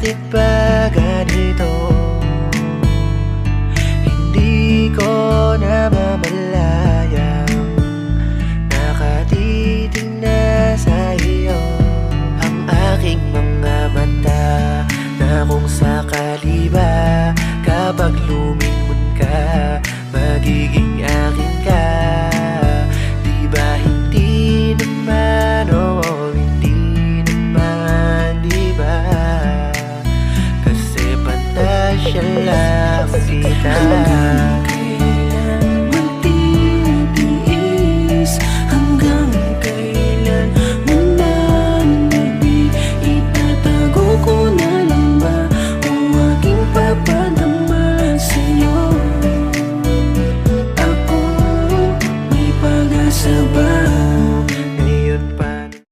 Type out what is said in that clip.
bakit ba ganito? Hindi ko namamalayang nakatitig na sa iyo ang aking mga mata, na kung sakali ba kapag lumingon ka, magiging akin ka. Di ba hindi naman, oo, hindi naman, di ba? Kasi pantasya lang kita.